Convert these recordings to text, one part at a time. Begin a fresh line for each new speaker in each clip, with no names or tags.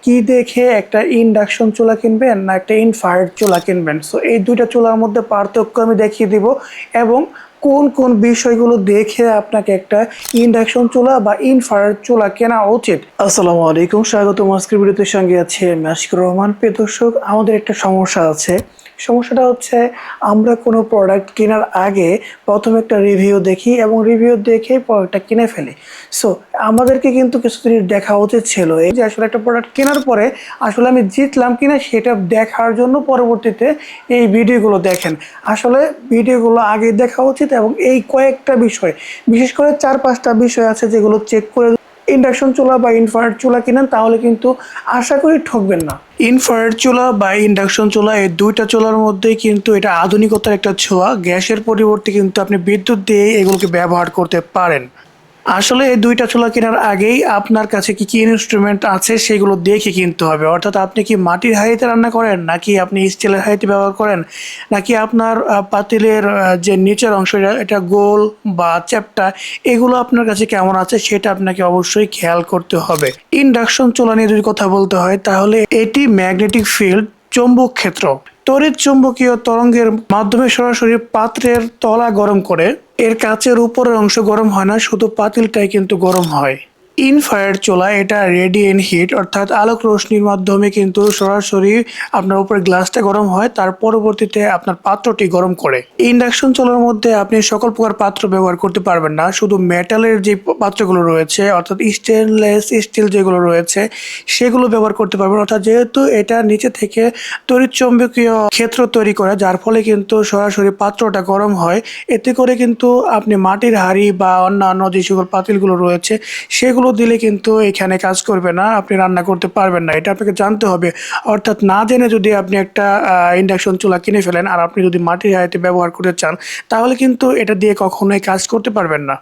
কি দেখে একটা ইন্ডাকশন চুলা কিনবেন না একটা ইনফ্রারেড চুলা কিনবেন? সো এই দুইটা চুলার মধ্যে পার্থক্য আমি দেখিয়ে দিব এবং কোন কোন বিষয়গুলো দেখে আপনাকে একটা ইন্ডাকশন চুলা বা ইনফ্রারেড চুলা কেনা উচিত। আসসালামু আলাইকুম, স্বাগতম আজকের ভিডিওতে। সঙ্গে আছে আমি আশিকুর রহমান। প্রিয় দর্শক, আমাদের একটা সমস্যা আছে। সমস্যাটা হচ্ছে আমরা কোনো প্রোডাক্ট কেনার আগে প্রথমে একটা রিভিউ দেখি এবং রিভিউ দেখে প্রোডাক্টটা কিনে ফেলি। সো আমাদেরকে কিন্তু কিছু জিনিস দেখা উচিত ছিল, এই যে আসলে একটা প্রোডাক্ট কেনার পরে আসলে আমি জিতলাম কিনা সেটা দেখার জন্য পরবর্তীতে এই ভিডিওগুলো দেখেন। আসলে ভিডিওগুলো আগে দেখা উচিত এবং এই কয়েকটা বিষয়, বিশেষ করে 4-5টা বিষয় আছে যেগুলো চেক করে ইন্ডাকশন চুলা বা ইনফ্রারেড চুলা কিনেন, তাহলে কিন্তু আশা করি ঠকবেন না। ইনফ্রারেড চুলা বা ইন্ডাকশন চুলা এই দুইটা চুলার মধ্যেই কিন্তু এটা আধুনিকতার একটা ছোঁয়া। গ্যাসের পরিবর্তে কিন্তু আপনি বিদ্যুৎ দিয়ে এগুলোকে ব্যবহার করতে পারেন। আসলে এই দুইটা চুলা কেনার আগেই আপনার কাছে কি কি ইনস্ট্রুমেন্ট আছে সেগুলো দেখে কিনতে হবে। অর্থাৎ আপনি কি মাটির হাঁড়িতে রান্না করেন, নাকি আপনি স্টিলের হাঁড়িতে ব্যবহার করেন, নাকি আপনার পাতিলের যে নিচের অংশ এটা গোল বা চ্যাপ্টা, এগুলো আপনার কাছে কেমন আছে সেটা আপনাকে অবশ্যই খেয়াল করতে হবে। ইন্ডাকশন চুলা নিয়ে যদি কথা বলতে হয় তাহলে এটি ম্যাগনেটিক ফিল্ড, চৌম্বক ক্ষেত্র, তড়িৎ চুম্বকীয় তরঙ্গের মাধ্যমে সরাসরি পাত্রের তলা গরম করে। এর কাচের উপরের অংশ গরম হয় না, শুধু পাতিলটাই কিন্তু গরম হয়। ইনফ্রারেড চুলা এটা রেডিয়েন্ট হিট, অর্থাৎ আলোক রশ্মির মাধ্যমে কিন্তু সরাসরি আপনার উপরে গ্লাসটা গরম হয়, তার পরবর্তীতে আপনার পাত্রটি গরম করে। ইন্ডাকশন চুলার মধ্যে আপনি সকল প্রকার পাত্র ব্যবহার করতে পারবেন না, শুধু মেটালের যে পাত্রগুলো রয়েছে অর্থাৎ স্টেনলেস স্টিল যেগুলো রয়েছে সেগুলো ব্যবহার করতে পারবেন। অর্থাৎ যেহেতু এটা নিচে থেকে তড়িৎ চৌম্বকীয় ক্ষেত্র তৈরি করে, যার ফলে কিন্তু সরাসরি পাত্রটা গরম হয়। এতে করে কিন্তু আপনি মাটির হাঁড়ি বা অন্যান্য যে সকল পাতিলগুলো রয়েছে সেগুলো দিলে কিন্তু এখানে কাজ করবে না, আপনি রান্না করতে পারবেন না। এটা আপনাকে জানতে হবে। অর্থাৎ না জেনে যদি আপনি একটা ইন্ডাকশন চুলা কিনে ফেলেন আর আপনি যদি মাটির হাঁড়িতে ব্যবহার করতে চান, তাহলে কিন্তু এটা দিয়ে কখনোই কাজ করতে পারবেন না।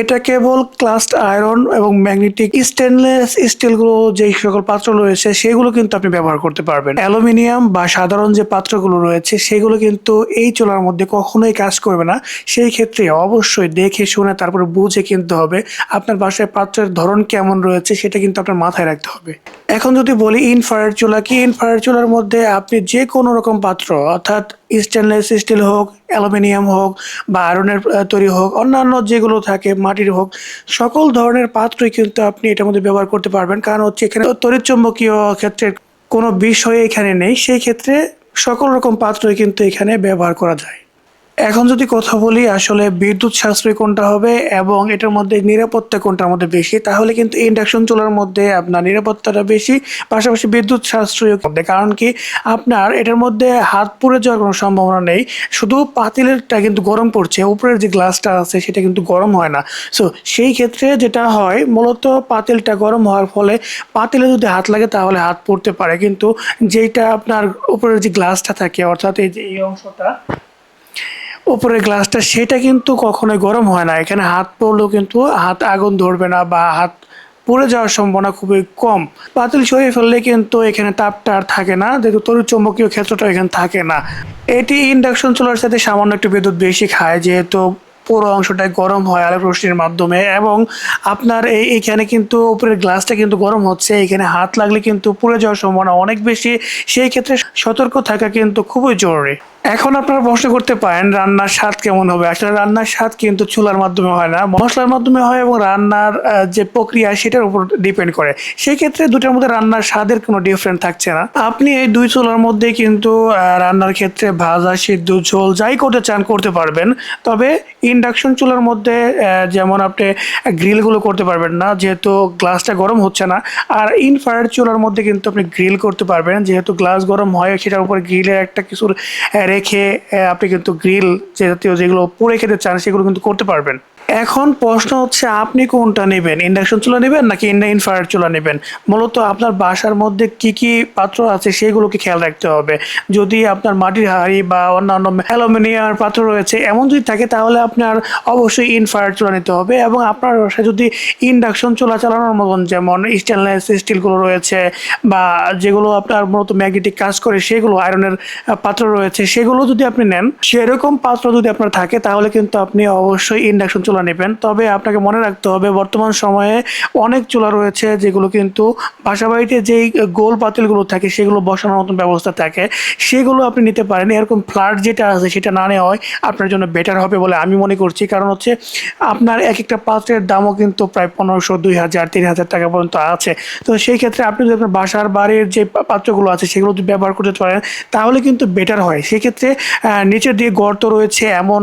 এটা কেবল ক্লাস্ট আয়রন এবং ম্যাগনেটিক স্টেনলেস স্টিলগুলো যেই সকল পাত্র রয়েছে সেগুলো কিন্তু আপনি ব্যবহার করতে পারবেন। অ্যালুমিনিয়াম বা সাধারণ যে পাত্রগুলো রয়েছে সেগুলো কিন্তু এই চুলার মধ্যে কখনোই কাজ করবে না। সেই ক্ষেত্রে অবশ্যই দেখে শুনে তারপরে বুঝে কিনতে হবে। আপনার বাসায় পাত্রের ধরন কেমন রয়েছে সেটা কিন্তু আপনার মাথায় রাখতে হবে। এখন যদি বলি ইনফ্রারেড চুলা কি, ইনফ্রারেড চুলার মধ্যে আপনি যে কোনো রকম পাত্র, অর্থাৎ স্টেনলেস স্টিল হোক, অ্যালুমিনিয়াম হোক বা আয়রনের তৈরি হোক, অন্যান্য যেগুলো থাকে মাটির হোক, সকল ধরনের পাত্রই কিন্তু আপনি এটার মধ্যে ব্যবহার করতে পারবেন। কারণ হচ্ছে এখানে তড়িৎচুম্বকীয় ক্ষেত্রের কোনো বিষয় এখানে নেই, সেই ক্ষেত্রে সকল রকম পাত্রই কিন্তু এখানে ব্যবহার করা যায়। এখন যদি কথা বলি আসলে বিদ্যুৎ সাশ্রয় কোনটা হবে এবং এটার মধ্যে নিরাপত্তা কোনটার মধ্যে বেশি, তাহলে কিন্তু ইন্ডাকশন চুলার মধ্যে আপনার নিরাপত্তাটা বেশি, পাশাপাশি বিদ্যুৎ সাশ্রয় হবে। কারণ কি, আপনার এটার মধ্যে হাত পুড়ে যাওয়ার কোনো সম্ভাবনা নেই, শুধু পাতিলেরটা কিন্তু গরম পড়ছে, উপরের যে গ্লাসটা আছে সেটা কিন্তু গরম হয় না। সো সেই ক্ষেত্রে যেটা হয়, মূলত পাতিলটা গরম হওয়ার ফলে পাতিলে যদি হাত লাগে তাহলে হাত পড়তে পারে, কিন্তু যেটা আপনার উপরের যে গ্লাসটা থাকে, অর্থাৎ এই যে এই অংশটা উপরের গ্লাসটা, সেটা কিন্তু কখনোই গরম হয় না। এখানে হাত পড়লেও কিন্তু হাত আগুন ধরবে না বা হাত পুড়ে যাওয়ার সম্ভাবনা খুবই কম। পাতিল সরিয়ে ফেললে কিন্তু এখানে তাপটা আর থাকে না, যেহেতু তড়িৎ চৌম্বকীয় ক্ষেত্রটা এখানে থাকে না। এটি ইন্ডাকশন চুলার সাথে সামান্য একটু বিদ্যুৎ বেশি খায়, যেহেতু পুরো অংশটাই গরম হয় আলোক রশ্মির মাধ্যমে, এবং আপনার এইখানে কিন্তু উপরের গ্লাসটা কিন্তু গরম হচ্ছে, এখানে হাত লাগলে কিন্তু পুড়ে যাওয়ার সম্ভাবনা অনেক বেশি। সেই ক্ষেত্রে সতর্ক থাকা কিন্তু খুবই জরুরি। এখন আপনারা প্রশ্ন করতে পারেন রান্নার স্বাদ কেমন হবে। আসলে রান্নার স্বাদ কিন্তু চুলার মাধ্যমে হয় না, মশলার মাধ্যমে হয়, এবং রান্নার যে প্রক্রিয়া সেটার উপর ডিপেন্ড করে। সেই ক্ষেত্রে দুটার মধ্যে রান্নার স্বাদের কোনো ডিফারেন্স থাকছে না। আপনি এই দুই চুলার মধ্যে কিন্তু রান্নার ক্ষেত্রে ভাজা, সিদ্ধ, ঝোল যাই করতে চান করতে পারবেন। তবে ইন্ডাকশন চুলার মধ্যে যেমন আপনি গ্রিলগুলো করতে পারবেন না, যেহেতু গ্লাসটা গরম হচ্ছে না। আর ইনফ্রারেড চুলার মধ্যে কিন্তু আপনি গ্রিল করতে পারবেন, যেহেতু গ্লাস গরম হয়, সেটার উপর গ্রিলের একটা কিছু রেখে আপনি কিন্তু গ্রিল যে জাতীয় যেগুলো পুড়ে খেতে চান সেগুলো কিন্তু করতে পারবেন। এখন প্রশ্ন হচ্ছে আপনি কোনটা নেবেন, ইন্ডাকশন চুলা নেবেন নাকি ইনফ্রারেড চুলা নেবেন। মূলত আপনার বাসার মধ্যে কি কি পাত্র আছে সেগুলোকে খেয়াল রাখতে হবে। যদি আপনার মাটির হাঁড়ি বা অন্যান্য অ্যালুমিনিয়াম পাত্র রয়েছে এমন যদি থাকে, তাহলে আপনার অবশ্যই ইনফ্রারেড চুলা নিতে হবে। এবং আপনার বাসায় যদি ইন্ডাকশন চুলা চালানোর মতন যেমন স্টেনলেস স্টিলগুলো রয়েছে বা যেগুলো আপনার মূলত ম্যাগনেটিক কাজ করে সেগুলো আয়রনের পাত্র রয়েছে, সেগুলো যদি আপনি নেন, সেরকম পাত্র যদি আপনার থাকে, তাহলে কিন্তু আপনি অবশ্যই ইন্ডাকশন চুলা চুলা নেবেন। তবে আপনাকে মনে রাখতে হবে বর্তমান সময়ে অনেক চুলা রয়েছে যেগুলো কিন্তু বাসাবাড়িতে যেই গোল পাতিলগুলো থাকে সেগুলো বসানোর মতন ব্যবস্থা থাকে, সেগুলো আপনি নিতে পারেন। এরকম ফ্ল্যাট যেটা আছে সেটা না নেওয়াই আপনার জন্য বেটার হবে বলে আমি মনে করছি। কারণ হচ্ছে আপনার এক একটা পাত্রের দামও কিন্তু প্রায় 1500, 2000, 3000 টাকা পর্যন্ত আছে। তো সেই ক্ষেত্রে আপনি যদি আপনার বাসার বাড়ির যে পাত্রগুলো আছে সেগুলো যদি ব্যবহার করতে পারেন তাহলে কিন্তু বেটার হয়। সেক্ষেত্রে নিচের দিয়ে গর্ত রয়েছে এমন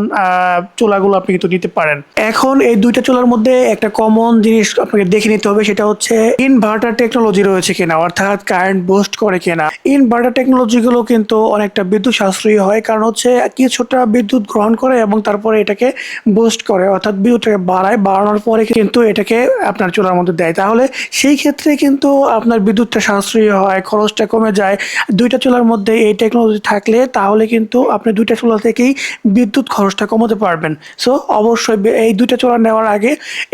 চুলাগুলো আপনি কিন্তু নিতে পারেন। এখন এই দুইটা চুলার মধ্যে একটা কমন জিনিস আপনাকে দেখে নিতে হবে, সেটা হচ্ছে ইনভার্টার টেকনোলজি রয়েছে কিনা, অর্থাৎ কারেন্ট বুস্ট করে কিনা। ইনভার্টার টেকনোলজি গুলো কিন্তু অনেকটা বিদ্যুৎ সাশ্রয়ী হয়, কারণ হচ্ছে কিছুটা বিদ্যুৎ গ্রহণ করে এবং তারপরে এটাকে বুস্ট করে, অর্থাৎ বিদ্যুৎটাকে বাড়ায়, বাড়ানোর পরে কিন্তু এটাকে আপনার চুলার মধ্যে দেয়। তাহলে সেই ক্ষেত্রে কিন্তু আপনার বিদ্যুৎটা সাশ্রয়ী হয়, খরচটা কমে যায়। দুইটা চুলার মধ্যে এই টেকনোলজি থাকলে তাহলে কিন্তু আপনি দুইটা চুলা থেকেই বিদ্যুৎ খরচটা কমাতে পারবেন। সো অবশ্যই এই দুইটা চুলা নেওয়ার আগে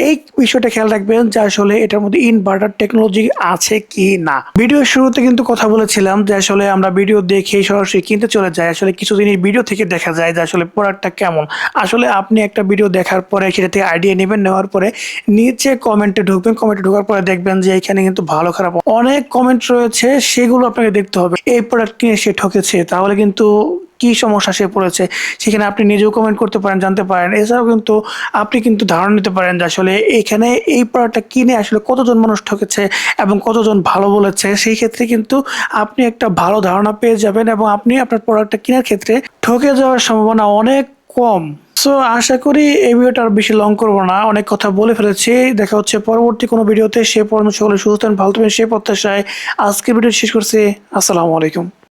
এই বিষয়টা খেয়াল রাখবেন যে আসলে এটার মধ্যে ইনভার্টার টেকনোলজি আছে কি না। ভিডিওর শুরুতে কিন্তু কথা বলেছিলাম যে আসলে আমরা ভিডিও দেখে সরাসরি কিনতে চলে যাই, আসলে কিছু জিনিস ভিডিও থেকে দেখা যায় যে আসলে প্রোডাক্টটা কেমন। আসলে আপনি একটা ভিডিও দেখার পরে সেটা থেকে আইডিয়া নেবেন, নেওয়ার পরে নিচে কমেন্টে ঢুকবেন, কমেন্টে ঢোকার পরে দেখবেন যে এখানে কিন্তু ভালো খারাপ অনেক কমেন্ট রয়েছে, সেগুলো আপনাকে দেখতে হবে। এই প্রোডাক্ট কিনে সে ঠকেছে, তাহলে কিন্তু কি সমস্যা সে পড়েছে সেখানে আপনি নিজেও কমেন্ট করতে পারেন, জানতে পারেন। এছাড়াও কিন্তু আপনি কিন্তু ধারণা নিতে পারেন যে আসলে এখানে এই প্রোডাক্টটা কিনে আসলে কতজন মানুষ ঠকেছে এবং কতজন ভালো বলেছে। সেই ক্ষেত্রে কিন্তু আপনি একটা ভালো ধারণা পেয়ে যাবেন এবং আপনি আপনার প্রোডাক্টটা কেনার ক্ষেত্রে ঠকে যাওয়ার সম্ভাবনা অনেক কম। সো আশা করি এই ভিডিওটা আর বেশি লং করবো না, অনেক কথা বলে ফেলেছি। দেখা হচ্ছে পরবর্তী কোনো ভিডিওতে। সে পর্যন্ত সকলে সুস্থ থাকবেন, ভালো থাকবেন সেই প্রত্যাশায় আজকের ভিডিও শেষ করছি। আসসালামু আলাইকুম।